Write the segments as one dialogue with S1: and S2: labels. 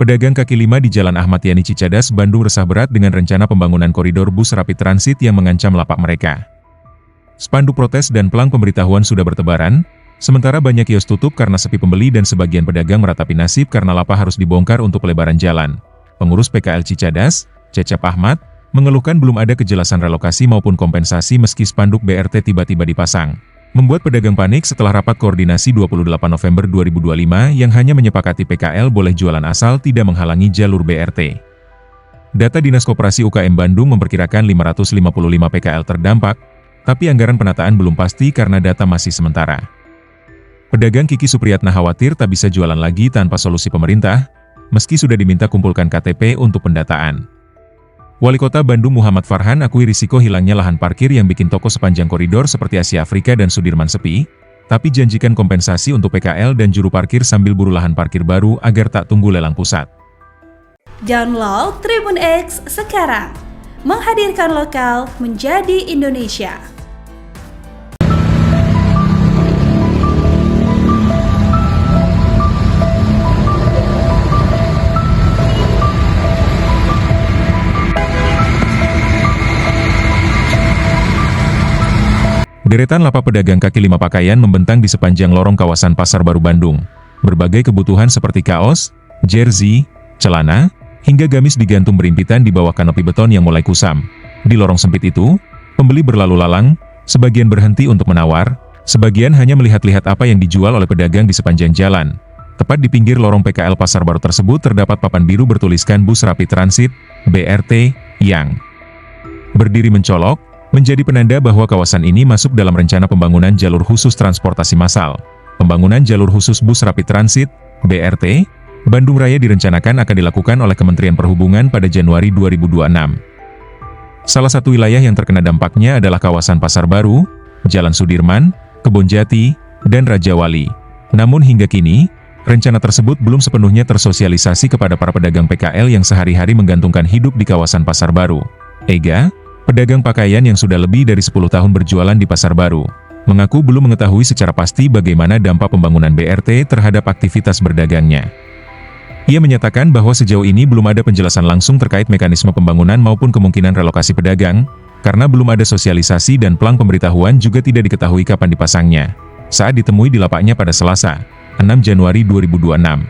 S1: Pedagang kaki lima di Jalan Ahmad Yani Cicadas, Bandung resah berat dengan rencana pembangunan koridor bus rapid transit yang mengancam lapak mereka. Spanduk protes dan pelang pemberitahuan sudah bertebaran, sementara banyak kios tutup karena sepi pembeli dan sebagian pedagang meratapi nasib karena lapak harus dibongkar untuk pelebaran jalan. Pengurus PKL Cicadas, Cecep Ahmad, mengeluhkan belum ada kejelasan relokasi maupun kompensasi meski spanduk BRT tiba-tiba dipasang. Membuat pedagang panik setelah rapat koordinasi 28 November 2025 yang hanya menyepakati PKL boleh jualan asal tidak menghalangi jalur BRT. Data Dinas Koperasi UKM Bandung memperkirakan 555 PKL terdampak, tapi anggaran penataan belum pasti karena data masih sementara. Pedagang Kiki Supriyatna khawatir tak bisa jualan lagi tanpa solusi pemerintah, meski sudah diminta kumpulkan KTP untuk pendataan. Wali Kota Bandung Muhammad Farhan akui risiko hilangnya lahan parkir yang bikin toko sepanjang koridor seperti Asia Afrika dan Sudirman sepi, tapi janjikan kompensasi untuk PKL dan juru parkir sambil buru lahan parkir baru agar tak tunggu lelang pusat.
S2: Download Tribun X sekarang, menghadirkan lokal menjadi Indonesia.
S1: Deretan lapak pedagang kaki lima pakaian membentang di sepanjang lorong kawasan Pasar Baru Bandung. Berbagai kebutuhan seperti kaos, jersey, celana, hingga gamis digantung berimpitan di bawah kanopi beton yang mulai kusam. Di lorong sempit itu, pembeli berlalu lalang, sebagian berhenti untuk menawar, sebagian hanya melihat-lihat apa yang dijual oleh pedagang di sepanjang jalan. Tepat di pinggir lorong PKL Pasar Baru tersebut terdapat papan biru bertuliskan Bus Rapid Transit, BRT, yang berdiri mencolok, menjadi penanda bahwa kawasan ini masuk dalam rencana pembangunan jalur khusus transportasi massal. Pembangunan jalur khusus bus rapid transit, BRT, Bandung Raya direncanakan akan dilakukan oleh Kementerian Perhubungan pada Januari 2026. Salah satu wilayah yang terkena dampaknya adalah kawasan Pasar Baru, Jalan Sudirman, Kebonjati, dan Raja Wali. Namun hingga kini, rencana tersebut belum sepenuhnya tersosialisasi kepada para pedagang PKL yang sehari-hari menggantungkan hidup di kawasan Pasar Baru. Ega, pedagang pakaian yang sudah lebih dari 10 tahun berjualan di Pasar Baru, mengaku belum mengetahui secara pasti bagaimana dampak pembangunan BRT terhadap aktivitas berdagangnya. Ia menyatakan bahwa sejauh ini belum ada penjelasan langsung terkait mekanisme pembangunan maupun kemungkinan relokasi pedagang, karena belum ada sosialisasi dan pelang pemberitahuan juga tidak diketahui kapan dipasangnya. Saat ditemui di lapaknya pada Selasa, 6 Januari 2026.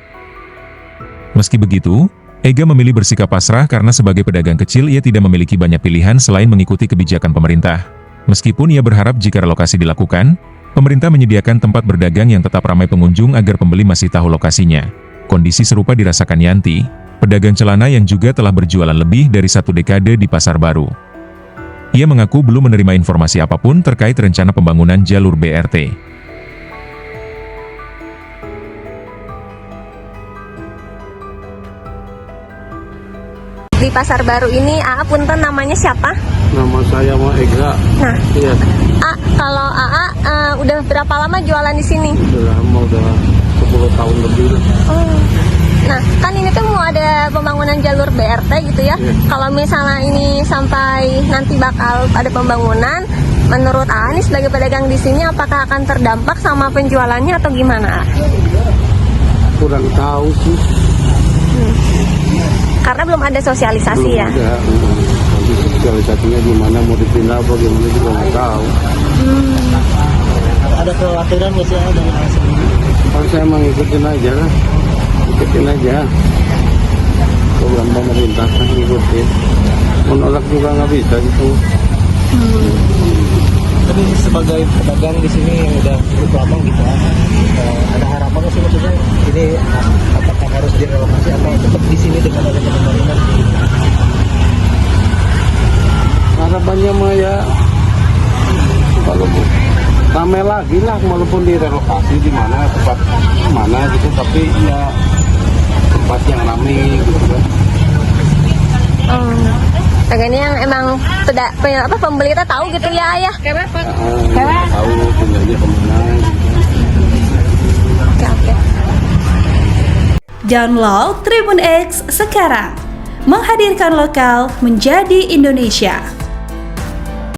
S1: Meski begitu, Ega memilih bersikap pasrah karena sebagai pedagang kecil ia tidak memiliki banyak pilihan selain mengikuti kebijakan pemerintah. Meskipun ia berharap jika relokasi dilakukan, pemerintah menyediakan tempat berdagang yang tetap ramai pengunjung agar pembeli masih tahu lokasinya. Kondisi serupa dirasakan Yanti, pedagang celana yang juga telah berjualan lebih dari 1 dekade di Pasar Baru. Ia mengaku belum menerima informasi apapun terkait rencana pembangunan jalur BRT.
S3: Di Pasar Baru ini, punten namanya siapa?
S4: Nama saya Ega.
S3: Nah,
S4: iya.
S3: Kalau udah berapa lama jualan di sini?
S4: Udah lama, udah 10 tahun lebih.
S3: Oh. Nah, kan ini kan mau ada pembangunan jalur BRT gitu ya.
S4: Iya.
S3: Kalau misalnya ini sampai nanti bakal ada pembangunan, menurut ini sebagai pedagang di sini apakah akan terdampak sama penjualannya atau gimana?
S4: Kurang tahu sih.
S3: Karena belum ada sosialisasi
S4: Belum
S3: ya.
S4: ada. Nanti sosialisasinya gimana, mau dipindah apa gimana juga nggak tahu.
S5: Ada kekhawatiran nggak sih dengan hal seperti ini?
S4: Kalau saya emang ikutin aja lah, ikutin aja. Program pemerintah kan ikutin. Menolak juga nggak bisa gitu.
S5: Tapi sebagai pedagang di sini yang udah cukup lama gitu, ada harapan nggak sih maksudnya ini apakah harus direlokasi atau tetap di sini dengan adanya pembangunan?
S4: Harapannya mah ya kalau ramai lagi lah, walaupun direlokasi di mana tempat mana gitu, tapi ya tempat yang ramai gitu kan.
S3: Ini yang emang pembeli itu tahu gitu ya ayah.
S4: Tahu tinggalnya kemana gitu.
S3: Oke.
S2: Download Tribun X sekarang, menghadirkan lokal menjadi Indonesia.